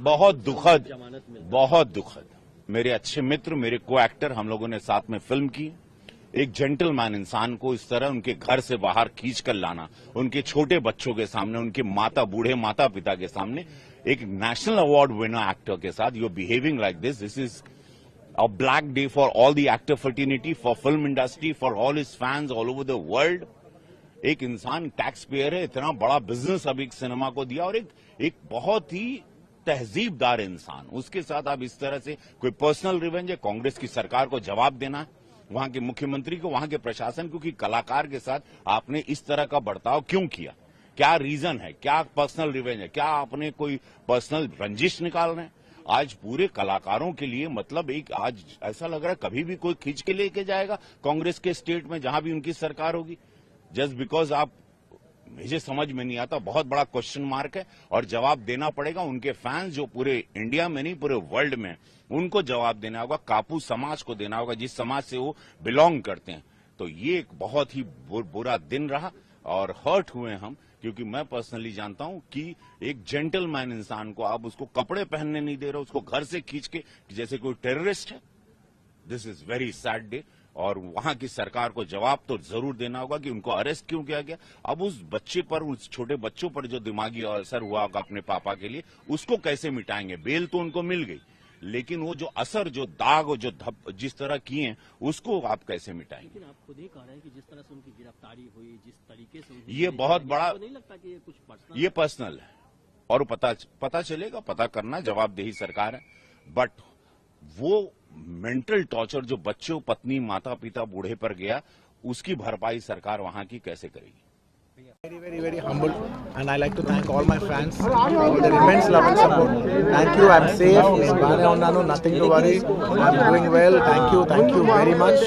बहुत दुखद, बहुत दुखद। मेरे अच्छे मित्र, मेरे को एक्टर, हम लोगों ने साथ में फिल्म की। एक जेंटलमैन इंसान को इस तरह उनके घर से बाहर खींच कर लाना, उनके छोटे बच्चों के सामने, उनके बूढ़े माता पिता के सामने, एक नेशनल अवार्ड विनर एक्टर के साथ you are behaving like this is a black day for all the actor fraternity, for film industry, for all his fans all over the world. एक इंसान टैक्स पेयर है, इतना बड़ा business अभी cinema को दिया, और एक बहुत ही तहजीबदार इंसान, उसके साथ आप इस तरह से कोई पर्सनल रिवेंज है? कांग्रेस की सरकार को जवाब देना है, वहां के मुख्यमंत्री को, वहां के प्रशासन को, कि कलाकार के साथ आपने इस तरह का बर्ताव क्यों किया? क्या रीजन है? क्या पर्सनल रिवेंज है? क्या आपने कोई पर्सनल रंजिश निकाल रहे हैं? आज पूरे कलाकारों के लिए, मतलब एक आज ऐसा लग रहा है कभी भी कोई खींच के लेके जाएगा कांग्रेस के स्टेट में, जहां भी उनकी सरकार होगी, जस्ट बिकॉज आप, मुझे समझ में नहीं आता, बहुत बड़ा क्वेश्चन मार्क है, और जवाब देना पड़ेगा उनके फैंस जो पूरे इंडिया में नहीं पूरे वर्ल्ड में, उनको जवाब देना होगा, कापू समाज को देना होगा, जिस समाज से वो बिलोंग करते हैं। तो ये एक बहुत ही बुरा दिन रहा, और हर्ट हुए हम, क्योंकि मैं पर्सनली जानता हूं कि एक जेंटलमैन इंसान को आप उसको कपड़े पहनने नहीं दे रहे, उसको घर से खींच के जैसे कोई टेररिस्ट है। This is very sad day, और वहां की सरकार को जवाब तो जरूर देना होगा कि उनको अरेस्ट क्यों किया गया। अब उस बच्चे पर, उस छोटे बच्चों पर जो दिमागी असर हुआ होगा अपने पापा के लिए, उसको कैसे मिटाएंगे? बेल तो उनको मिल गई, लेकिन वो जो असर, जो दाग, और जो जिस तरह किए हैं, उसको आप कैसे मिटाएंगे? लेकिन आप खुद ही कह रहे हैं कि जिस तरह से उनकी गिरफ्तारी हुई, जिस तरीके से ये बहुत बड़ा, नहीं लगता कि ये कुछ पर्सनल? ये पर्सनल है, और पता चलेगा, पता करना जवाबदेही सरकार है। बट वो मेंटल टॉर्चर जो बच्चों, पत्नी, माता पिता, बूढ़े पर गया, उसकी भरपाई सरकार वहां की कैसे करेगी? Very humbled, and I like to thank all my fans for their immense love and support. Thank you. I'm safe. Nothing to worry. I'm doing well. Thank you very much.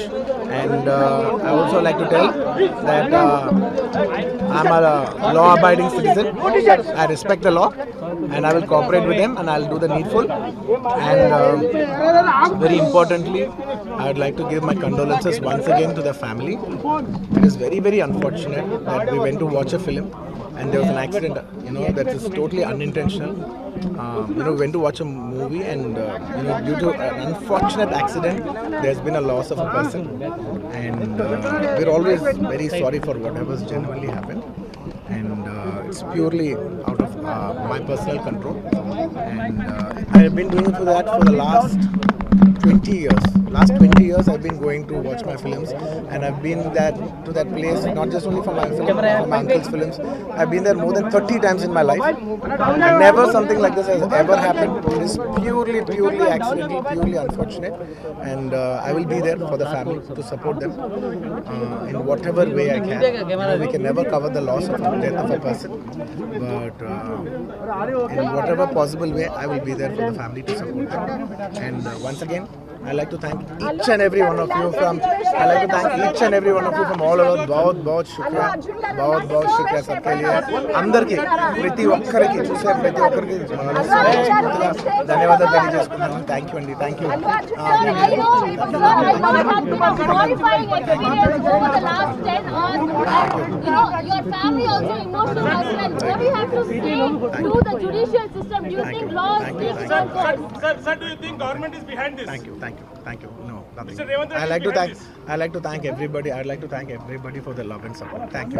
And I also like to tell that I'm a law-abiding citizen. I respect the law, and I will cooperate with them, and I'll do the needful. And very importantly, I would like to give my condolences once again to the family. It is very unfortunate that we went to watch a film and there was an accident, that is totally unintentional. We went to watch a movie, and due to an unfortunate accident, there's been a loss of a person, and we're always very sorry for whatever's genuinely happened, and it's purely out of my personal control, and I've been doing it for the last 20 years. Last 20 years I've been going to watch my films, and I've been to that place not just only for my film, for my uncle's films. I've been there more than 30 times in my life, and never something like this has ever happened. It is purely accidental, purely unfortunate, and I will be there for the family to support them in whatever way I can. We can never cover the loss of the death of a person, but in whatever possible way I will be there for the family to support them. And once again, I like to thank each and every one of you from all over. बहुत शुक्रिया सबके लिए, अंदर की प्रति ఒక్కరికి చూసే ప్రతి ఒక్కరికి ధన్యవాదాలు తెలియజేసుకుంటున్నాను. థ్యాంక్ యూ అండి, thank you. Your family also emotional as well. What do you have to say to the judicial system? Do you think law speaks for courts? Sir, do you think government is behind this? Thank you. No, nothing. Mr. Revant, I like to thank everybody. I'd like to thank everybody for the love and support. Thank you.